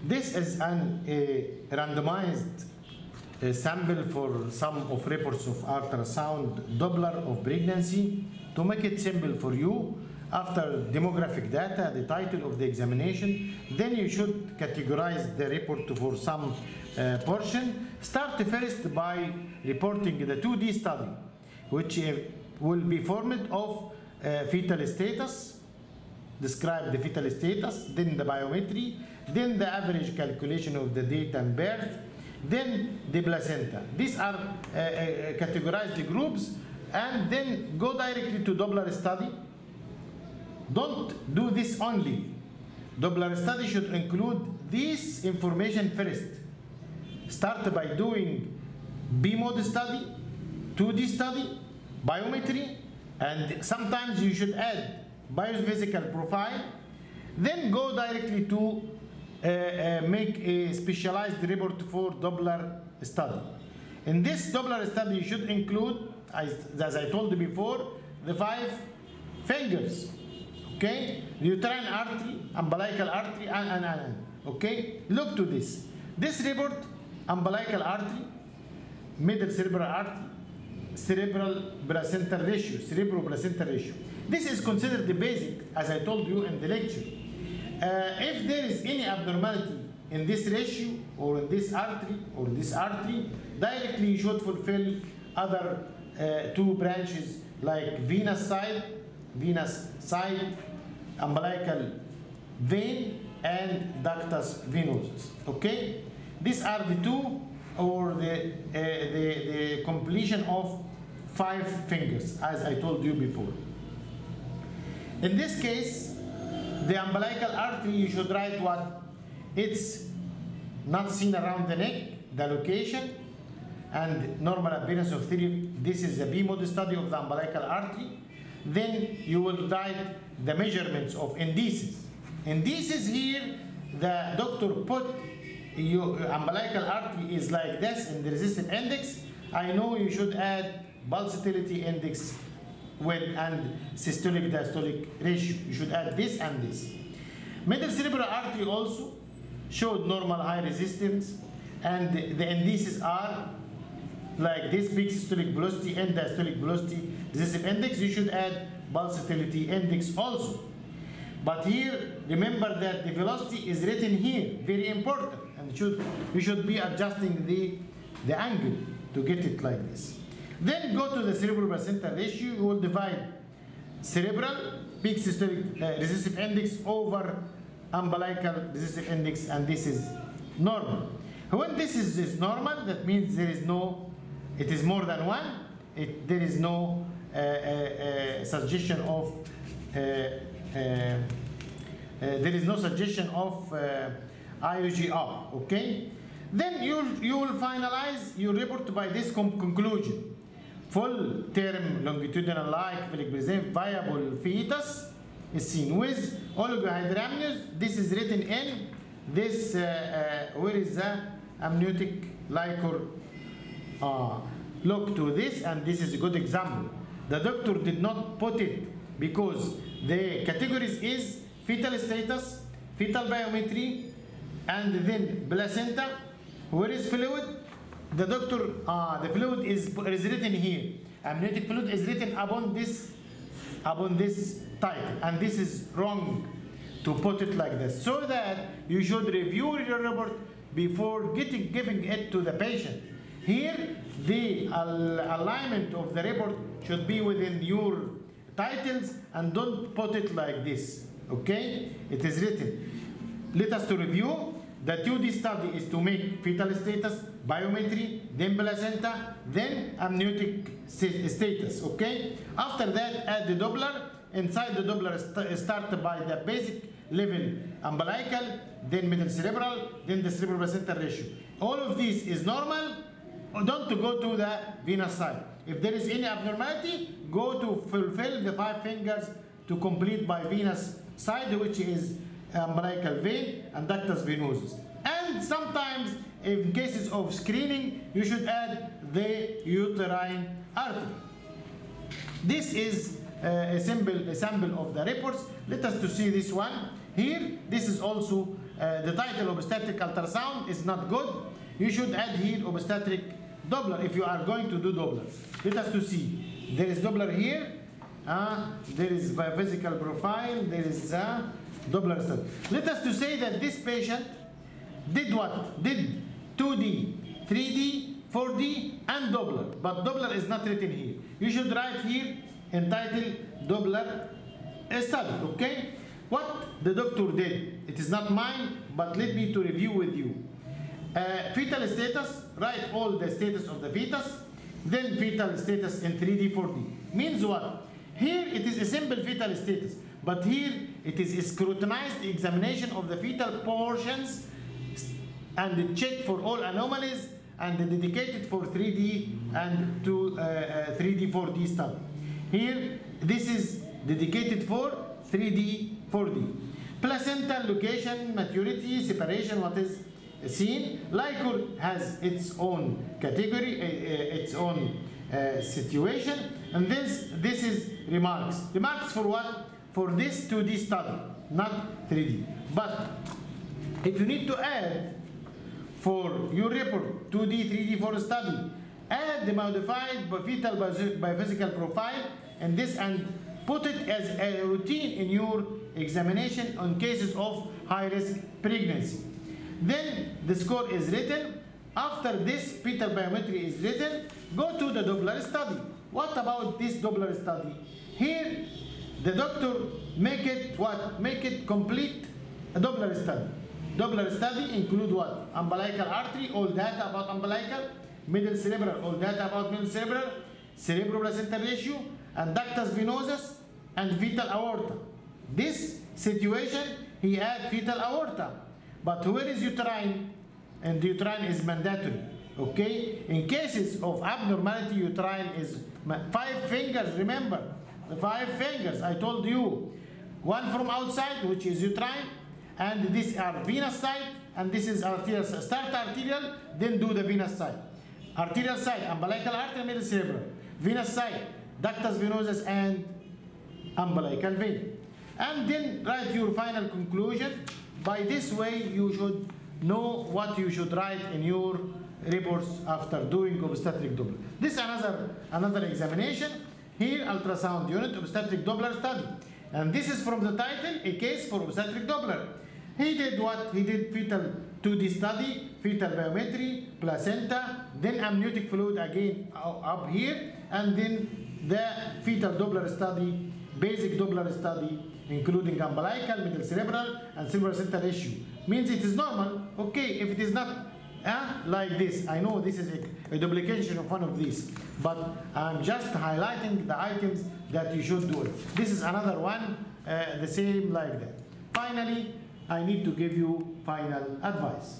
This is an randomized sample for some of reports of ultrasound Doppler of pregnancy. To make it simple for you, after demographic data, the title of the examination, then you should categorize the report for some portion. Start first by reporting the 2D study, which will be formed of fetal status, describe the fetal status, then the biometry, then the average calculation of the date and birth, then the placenta. These are categorized groups, and then go directly to Doppler study. Don't do this only. Doppler study should include this information first. Start by doing B-mode study, 2D study, biometry, and sometimes you should add biophysical profile. Then go directly to make a specialized report for Doppler study. In this Doppler study, you should include, as I told you before, the 5 fingers. Okay, uterine artery, umbilical artery, and okay. Look to this. This report: umbilical artery, middle cerebral artery, cerebral placental ratio, cerebro-placental ratio. This is considered the basic, as I told you in the lecture. If there is any abnormality in this ratio or in this artery or this artery, directly you should fulfill other 2 branches like venous side, umbilical vein, and ductus venosus. Okay, these are the 2 or the completion of 5 fingers, as I told you before. In this case, the umbilical artery, you should write what? It's not seen around the neck, the location, and normal appearance of theory. This is the B-mode study of the umbilical artery. Then you will write the measurements of indices. Indices here, the doctor put your umbilical artery is like this in the resistive index. I know you should add pulsatility index and systolic diastolic ratio. You should add this and this. Middle cerebral artery also showed normal high resistance, and the indices are like this: peak systolic velocity and diastolic velocity, resistive index. You should add pulsatility index also. But here, remember that the velocity is written here, very important, and you should be adjusting the angle to get it like this. Then go to the cerebral-placental ratio. You will divide cerebral peak systolic resistive index over umbilical resistive index, and this is normal. When this is normal, that means there is no, it is more than 1. There is no suggestion of IUGR. Okay. Then you will finalize your report by this conclusion: full term longitudinal like viable fetus is seen with oligohydramnios. This is written in this. Where is the amniotic liquor? Look to this, and this is a good example. The doctor did not put it because the categories is fetal status, fetal biometry, and then placenta. Where is fluid? The doctor, the fluid is written here. Amniotic fluid is written upon this title, and this is wrong to put it like this. So that you should review your report before giving it to the patient. Here, the alignment of the report should be within your titles, and don't put it like this. Okay? It is written. Let us to review. The 2D study is to make fetal status, biometry, then placenta, then amniotic status. Okay? After that, add the Doppler. Inside the Doppler, start by the basic level umbilical, then middle cerebral, then the cerebral placental ratio. All of this is normal. Don't go to the venous side. If there is any abnormality, go to fulfill the 5 fingers to complete by venous side, which is umbilical vein and ductus venosus. And sometimes, in cases of screening, you should add the uterine artery. This is a sample of the reports. Let us to see this one. Here, this is also the title obstetric ultrasound is not good. You should add here obstetric Doppler if you are going to do Doppler. Let us to see. There is Doppler here. There is biophysical profile. There is Doppler study. Let us to say that this patient did what? Did 2D, 3D, 4D, and Doppler. But Doppler is not written here. You should write here entitled Doppler study. Okay? What the doctor did, it is not mine, but let me to review with you. Fetal status, write all the status of the fetus, then fetal status in 3D, 4D. Means what? Here it is a simple fetal status, but here it is a scrutinized examination of the fetal portions and check for all anomalies and dedicated for 3D and to 3D, 4D study. Here, this is dedicated for 3D, 4D. Placental location, maturity, separation, what is seen. Liquor has its own category, its own situation. And this is remarks. Remarks for what? For this 2D study, not 3D. But if you need to add for your report 2D, 3D, 4 study, add the modified fetal biophysical profile and this and put it as a routine in your examination on cases of high-risk pregnancy. Then the score is written. After this fetal biometry is written, go to the Doppler study. What about this Doppler study? Here, the doctor make it what? Make it complete a Doppler study. Doppler study include what? Umbilical artery, all data about umbilical, middle cerebral, all data about middle cerebral, cerebroplacental ratio, and ductus venosus, and fetal aorta. This situation, he had fetal aorta. But where is uterine? And the uterine is mandatory. Okay? In cases of abnormality, uterine is 5 fingers, remember. The 5 fingers, I told you. One from outside, which is uterine, and these are venous side, and this is arterial side. Start arterial, then do the venous side. Arterial side, umbilical artery, middle cerebral. Venous side, ductus venosus and umbilical vein. And then write your final conclusion. By this way, you should know what you should write in your reports after doing obstetric Doppler. This is another examination. Here, ultrasound unit, obstetric Doppler study. And this is from the title, a case for obstetric Doppler. He did what? He did fetal 2D study, fetal biometry, placenta, then amniotic fluid again up here, and then the fetal Doppler study, basic Doppler study, including umbilical, middle cerebral, and cerebroplacental ratio. Means it is normal. Okay, if it is not like this, I know this is a duplication of one of these, but I'm just highlighting the items that you should do it. This is another one, the same like that. Finally, I need to give you final advice.